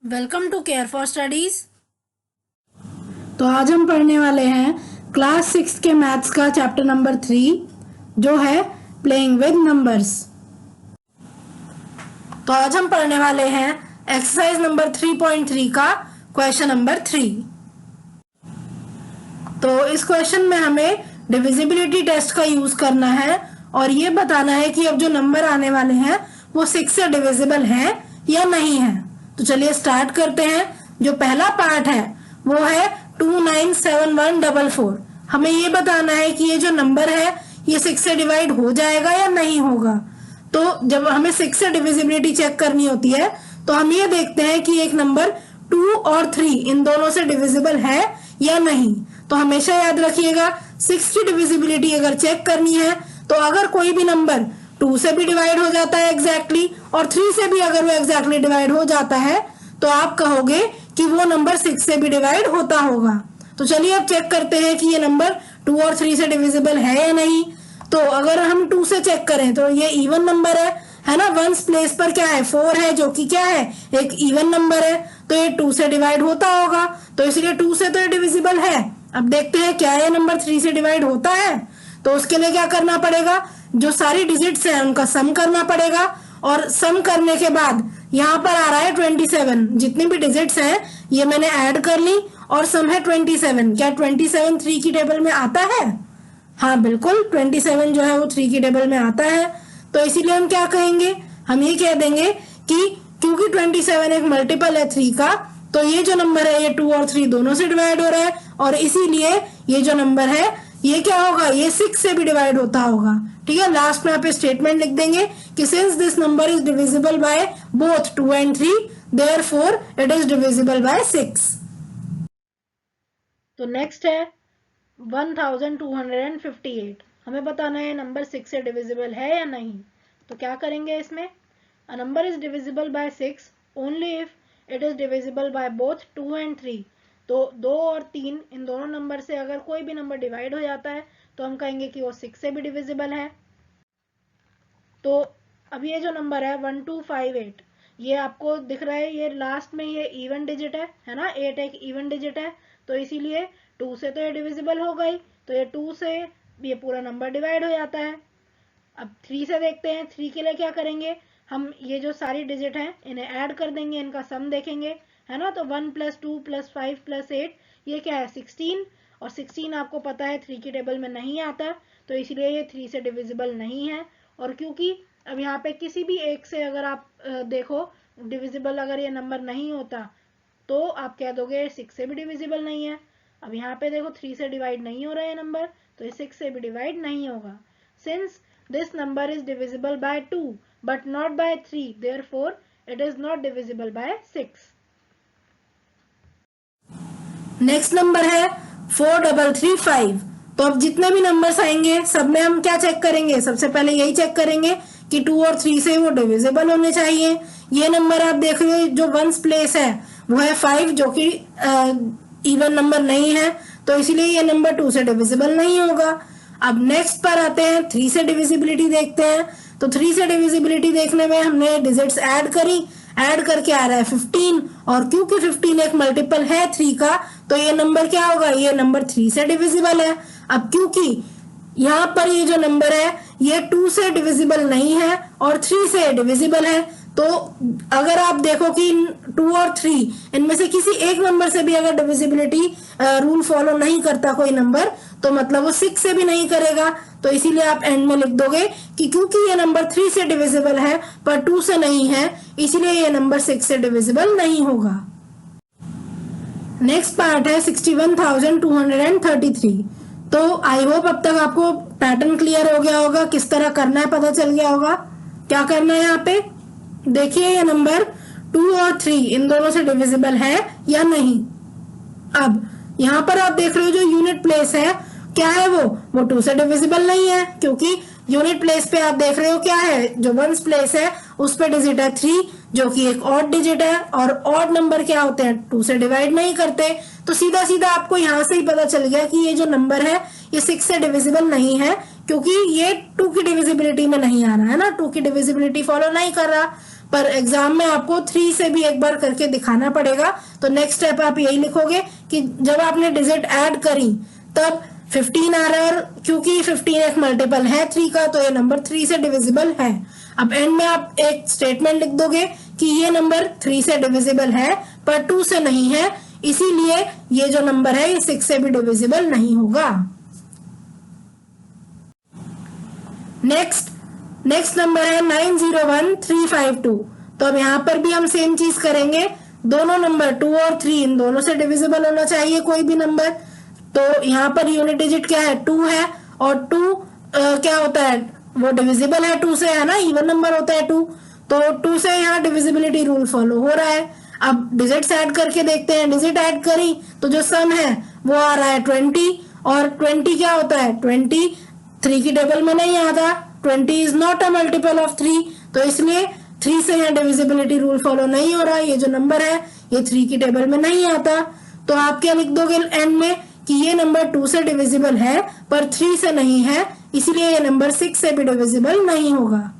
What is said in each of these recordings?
Welcome to care for studies. तो आज हम पढ़ने वाले हैं क्लास 6 के मैथ्स का चैप्टर नंबर 3 जो है प्लेइंग विद नंबर्स। तो आज हम पढ़ने वाले हैं एक्सरसाइज नंबर 3.3 का क्वेश्चन नंबर 3। तो इस क्वेश्चन में हमें डिविजिबिलिटी टेस्ट का यूज करना है और ये बताना है कि अब जो नंबर आने वाले हैं वो 6 से डिविजिबल है या नहीं है। तो चलिए स्टार्ट करते हैं। जो पहला पार्ट है वो है 297144। हमें ये बताना है कि ये जो नंबर है ये 6 से डिवाइड हो जाएगा या नहीं होगा। तो जब हमें 6 से डिविजिबिलिटी चेक करनी होती है तो हम ये देखते हैं कि एक नंबर 2 और 3 इन दोनों से डिविजिबल है या नहीं। तो हमेशा याद रखिएगा 6 की डिविजिबिलिटी अगर चेक करनी है तो अगर कोई भी नंबर 2 से भी डिवाइड हो जाता है एग्जैक्टली और 3 से भी अगर वो एग्जैक्टली डिवाइड हो जाता है तो आप कहोगे कि वो नंबर 6 से भी डिवाइड होता होगा। तो चलिए अब चेक करते हैं कि ये नंबर 2 और 3 से डिविजिबल है या नहीं। तो अगर हम 2 से चेक करें तो ये इवन नंबर है ना। वंस प्लेस पर क्या है 4 है जो कि क्या है एक इवन नंबर है। तो ये 2 से डिवाइड होता होगा तो इसलिए 2 से तो ये डिविजिबल है। अब देखते हैं क्या ये नंबर 3 से डिवाइड होता है। तो उसके लिए क्या करना पड़ेगा, जो सारी डिजिट्स हैं उनका सम करना पड़ेगा और सम करने के बाद यहाँ पर आ रहा है 27। जितनी भी डिजिट्स हैं ये मैंने ऐड कर ली और सम है 27। क्या 27 3 की टेबल में आता है? हाँ बिल्कुल 27 जो है वो 3 की टेबल में आता है। तो इसीलिए हम क्या कहेंगे, हम ये कह देंगे कि क्योंकि 27 एक मल्टीपल है 3 का तो ये जो नंबर है ये 2 और 3 दोनों से डिवाइड हो रहा है और इसीलिए ये जो नंबर है ये क्या होगा, ये 6 से भी डिवाइड होता होगा। ठीक है, लास्ट में आप स्टेटमेंट लिख देंगे कि since this number is divisible by both 2 and 3 therefore it is divisible by 6। तो नेक्स्ट है 1258। हमें बताना है नंबर 6 से डिविजिबल है या नहीं। तो क्या करेंगे इसमें, a number is divisible by 6 only if it is divisible by both 2 and 3। तो 2 और 3 इन दोनों नंबर से अगर कोई भी नंबर डिवाइड हो जाता है तो हम कहेंगे कि वो 6 से भी डिविजिबल है। तो अब ये जो नंबर है 1258 ये आपको दिख रहा है, ये लास्ट में ये इवन डिजिट है ना। 8 एक इवन डिजिट है तो इसीलिए 2 से तो ये डिविजिबल हो गई। तो ये 2 से ये पूरा नंबर डिवाइड हो जाता है। अब 3 से देखते हैं। 3 के लिए क्या करेंगे, हम ये जो सारी डिजिट हैं इन्हें ऐड कर देंगे, इनका सम देखेंगे है ना। तो 1 + 2 + 5 + 8 ये क्या है 16 और 16 आपको पता है 3 की टेबल में नहीं आता तो इसलिए ये 3 से डिविजिबल नहीं है। और क्योंकि अब यहाँ पे किसी भी एक से अगर आप देखो डिविजिबल अगर ये नंबर नहीं होता तो आप कह दोगे 6 से भी डिविजिबल नहीं है। अब यहाँ पे देखो 3 से डिवाइड नहीं हो रहा है नंबर तो ये 6 से भी डिवाइड नहीं होगा। Since this number is divisible by 2 but not by 3 therefore it is not divisible by 6। Next number है 4335। तो अब जितने भी नंबर्स आएंगे सब में हम क्या चेक करेंगे, सबसे पहले यही चेक करेंगे कि 2 और 3 से वो डिविजिबल होने चाहिए। ये नंबर आप देख रहे हो जो वंस प्लेस है वो है 5 जो कि इवन नंबर नहीं है तो इसीलिए ये नंबर 2 से डिविजिबल नहीं होगा। अब नेक्स्ट पर आते हैं 3 से डिविजिबिलिटी देखते हैं। तो 3 से डिविजिबिलिटी देखने में हमने डिजिट्स ऐड करी, ऐड करके आ रहा है 15 और क्योंकि 15 एक मल्टीपल है 3 का तो ये नंबर क्या होगा, ये नंबर 3 से डिविजिबल है। अब क्योंकि यहाँ पर ये जो नंबर है ये 2 से डिविजिबल नहीं है और 3 से डिविजिबल है तो अगर आप देखो कि 2 और 3 इनमें से किसी एक नंबर से भी अगर डिविजिबिलिटी रूल फॉलो नहीं करता कोई नंबर तो मतलब वो 6 से भी नहीं करेगा। तो इसीलिए आप एंड में लिख दोगे कि क्योंकि ये नंबर 3 से डिविजिबल है पर 2 से नहीं है इसलिए ये नंबर 6 से डिविजिबल नहीं होगा। नेक्स्ट पार्ट है 61,233। तो आई होप अब तक आपको पैटर्न क्लियर हो गया होगा, किस तरह करना है पता चल गया होगा। क्या करना है, यहाँ पे देखिए ये नंबर 2 और 3 इन दोनों से डिविजिबल है या नहीं। अब यहाँ पर आप देख रहे हो जो यूनिट प्लेस है क्या है वो 2 से डिविजिबल नहीं है क्योंकि यूनिट प्लेस पे आप देख रहे हो क्या है, जो वंस प्लेस है उस पे डिजिट है 3 जो कि एक ऑड डिजिट है और ऑड नंबर क्या होते हैं 2 से डिवाइड नहीं करते। तो सीधा सीधा आपको यहाँ से ही पता चल गया कि ये जो नंबर है ये 6 से डिविजिबल नहीं है क्योंकि ये 2 की डिविजिबिलिटी में नहीं आ रहा है ना, 2 की डिविजिबिलिटी फॉलो नहीं कर रहा। पर एग्जाम में आपको 3 से भी एक बार करके दिखाना पड़ेगा। तो नेक्स्ट स्टेप आप यही लिखोगे कि जब आपने डिजिट ऐड करी तब 15 आ रहा है, और क्योंकि 15 एक मल्टीपल है 3 का तो ये नंबर 3 से डिविजिबल है। अब एंड में आप एक स्टेटमेंट लिख दोगे कि ये नंबर 3 से डिविजिबल है पर 2 से नहीं है, इसीलिए ये जो नंबर है ये 6 से भी डिविजिबल नहीं होगा। नेक्स्ट नंबर है 901352। तो अब यहाँ पर भी हम सेम चीज करेंगे, दोनों नंबर 2 और 3 इन दोनों से डिविजिबल होना चाहिए कोई भी नंबर। तो यहाँ पर यूनिट डिजिट क्या है 2 है, और 2 क्या होता है वो डिविजिबल है 2 से, है ना, इवन नंबर होता है 2, तो 2 से यहाँ डिविजिबिलिटी रूल फॉलो हो रहा है। अब डिजिट्स ऐड करके देखते हैं, डिजिट ऐड करी तो जो सम है वो आ रहा है 20, और 20 क्या होता है 20 3 की टेबल में नहीं आता, 20 is not a multiple of 3, तो इसलिए 3 से यहाँ डिविजिबिलिटी रूल फॉलो नहीं हो रहा, ये जो नंबर है ये 3 की टेबल में नहीं आता। तो आप क्या लिख दोगे एंड में कि ये नंबर 2 से डिविजिबल है पर 3 से नहीं है, इसलिए ये नंबर 6 से भी डिविजिबल नहीं होगा।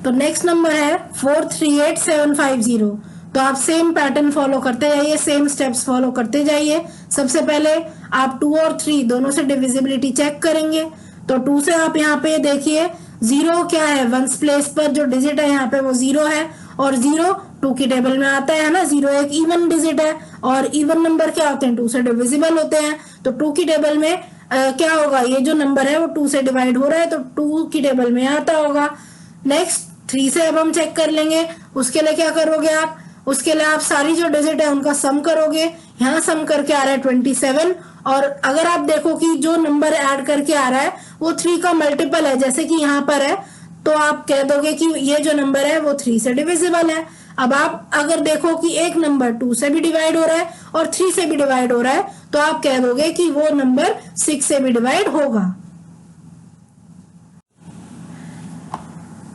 तो नेक्स्ट नंबर है 438750। तो आप सेम पैटर्न फॉलो करते जाइए, सेम स्टेप्स फॉलो करते जाइए। सबसे पहले आप 2 और 3 दोनों से डिविजिबिलिटी चेक करेंगे। तो 2 से आप यहाँ पे देखिए 0 क्या है, वंस प्लेस पर जो डिजिट है यहाँ पे वो 0 है, और 0 2 की टेबल में आता है ना, 0 एक इवन डिजिट है, और इवन नंबर क्या होते हैं 2 से डिविजिबल होते हैं। तो 2 की टेबल में क्या होगा, ये जो नंबर है वो 2 से डिवाइड हो रहा है तो 2 की टेबल में आता होगा। नेक्स्ट 3 से अब हम चेक कर लेंगे, उसके लिए क्या करोगे आप, उसके लिए आप सारी जो डिजिट है उनका सम करोगे। यहाँ सम करके आ रहा है 27, और अगर आप देखो कि जो नंबर ऐड करके आ रहा है वो 3 का मल्टीपल है, जैसे कि यहाँ पर है, तो आप कह दोगे कि ये जो नंबर है वो 3 से डिविजिबल है। अब आप अगर देखो कि एक नंबर 2 से भी डिवाइड हो रहा है और 3 से भी डिवाइड हो रहा है, तो आप कह दोगे कि वो नंबर 6 से भी डिवाइड होगा।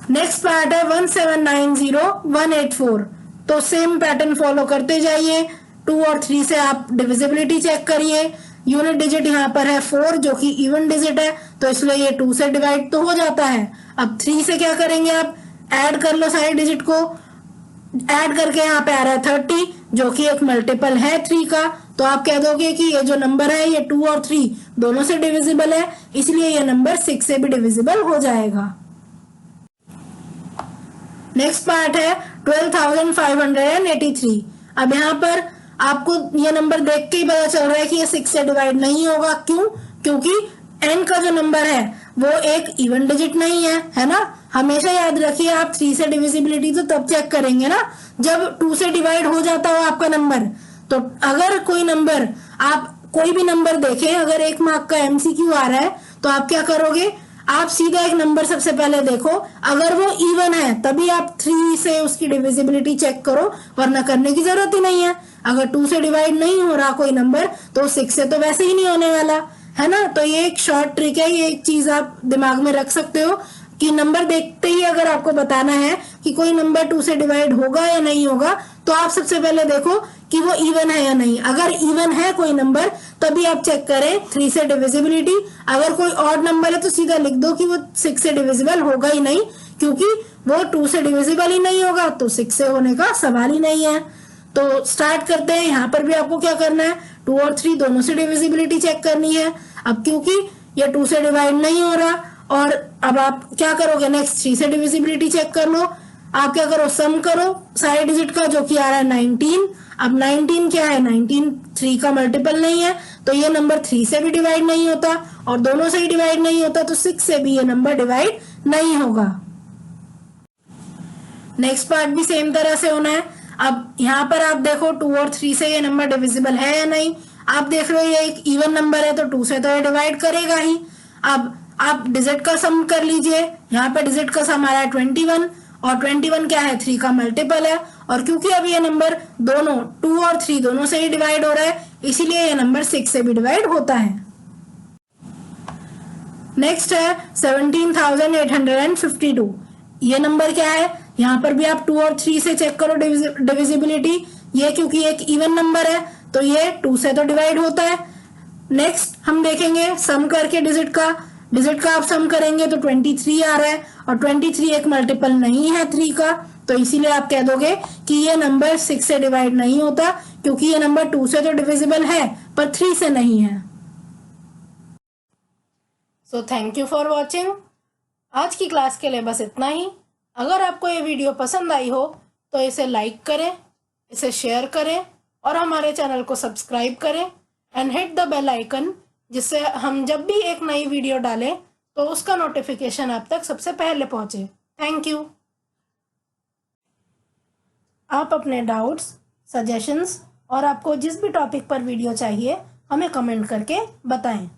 नेक्स्ट पार्ट है 1790184। तो सेम पैटर्न फॉलो करते जाइए, 2 और 3 से आप डिविजिबिलिटी चेक करिए। यूनिट डिजिट यहाँ पर है 4 जो कि इवन डिजिट है, तो इसलिए ये 2 से डिवाइड तो हो जाता है। अब 3 से क्या करेंगे, आप ऐड कर लो सारी डिजिट को, ऐड करके यहाँ पे आ रहा है 30 जो कि एक मल्टीपल है 3 का, तो आप कह दोगे कि ये जो नंबर है ये 2 और 3 दोनों से डिविजिबल है, इसलिए ये नंबर 6 से भी डिविजिबल हो जाएगा। नेक्स्ट पार्ट है 12583। अब यहाँ पर आपको ये नंबर देख के ही पता चल रहा है कि ये 6 से डिवाइड नहीं होगा। क्यों? क्योंकि n का जो नंबर है वो एक इवन डिजिट नहीं है ना। हमेशा याद रखिए आप 3 से डिविजिबिलिटी तो तब चेक करेंगे ना जब 2 से डिवाइड हो जाता हो आपका नंबर। तो अगर कोई नंबर, आप कोई भी नंबर देखें, अगर 1 मार्क का MCQ आ रहा है तो आप क्या करोगे, आप सीधा एक नंबर सबसे पहले देखो, अगर वो इवन है तभी आप 3 से उसकी डिविजिबिलिटी चेक करो, वरना करने की जरूरत ही नहीं है। अगर 2 से डिवाइड नहीं हो रहा कोई नंबर तो 6 से तो वैसे ही नहीं होने वाला, है ना। तो ये एक शॉर्ट ट्रिक है, ये एक चीज आप दिमाग में रख सकते हो कि नंबर देखते ही अगर आपको बताना है कि कोई नंबर 2 से डिवाइड होगा या नहीं होगा, तो आप सबसे पहले देखो कि वो इवन है या नहीं। अगर इवन है कोई नंबर तभी आप चेक करें 3 से डिविजिबिलिटी। अगर कोई ऑड नंबर है तो सीधा लिख दो कि वो 6 से डिविजिबल होगा ही नहीं, क्योंकि वो 2 से डिविजिबल ही नहीं होगा तो 6 से होने का सवाल ही नहीं है। तो स्टार्ट करते हैं। यहाँ पर भी आपको क्या करना है, 2 और 3 दोनों से डिविजिबिलिटी चेक करनी है। अब क्योंकि ये 2 से डिवाइड नहीं हो रहा, और अब आप क्या करोगे, नेक्स्ट 3 से डिविजिबिलिटी चेक कर लो। आप क्या करो, सम करो सारे डिजिट का जो कि आ रहा है 19। अब 19 क्या है, 19 3 का मल्टीपल नहीं है, तो ये नंबर 3 से भी डिवाइड नहीं होता, और दोनों से ही डिवाइड नहीं होता तो 6 से भी ये नंबर डिवाइड नहीं होगा। नेक्स्ट पार्ट भी सेम तरह से होना है। अब यहाँ पर आप देखो 2 और 3 से ये नंबर डिविजिबल है या नहीं। आप देख रहे हो ये एक इवन नंबर है तो 2 से तो ये डिवाइड करेगा ही। अब आप डिजिट का सम कर लीजिए। यहाँ पे डिजिट का सम आ रहा है 21, और 21 क्या है, 3 का मल्टीपल है, और क्योंकि अब ये नंबर दोनों 2 और 3 दोनों से ही डिवाइड हो रहा है, इसीलिए ये नंबर 6 से भी डिवाइड होता है। नेक्स्ट है 17,852। ये नंबर क्या है, यहाँ पर भी आप 2 और 3 से चेक करो डिविजिबिलिटी। ये क्योंकि एक इवन नंबर है तो ये 2 से तो डिवाइड होता है। नेक्स्ट हम देखेंगे सम करके डिजिट का डिजिट का आप सम करेंगे तो 23 आ रहा है, और 23 एक मल्टीपल नहीं है 3 का, तो इसीलिए आप कह दोगे कि ये नंबर 6 से डिवाइड नहीं होता, क्योंकि ये नंबर 2 से तो डिविजिबल है पर 3 से नहीं है। So thank you for watching. आज की क्लास के लिए बस इतना ही। अगर आपको ये वीडियो पसंद आई हो तो इसे लाइक करें, इसे शेयर करें और हमारे चैनल को सब्सक्राइब करें and hit the bell icon, जिससे हम जब भी एक नई वीडियो डालें तो उसका नोटिफिकेशन आप तक सबसे पहले पहुंचे। Thank you. आप अपने डाउट्स, सजेशंस और आपको जिस भी टॉपिक पर वीडियो चाहिए हमें कमेंट करके बताएं।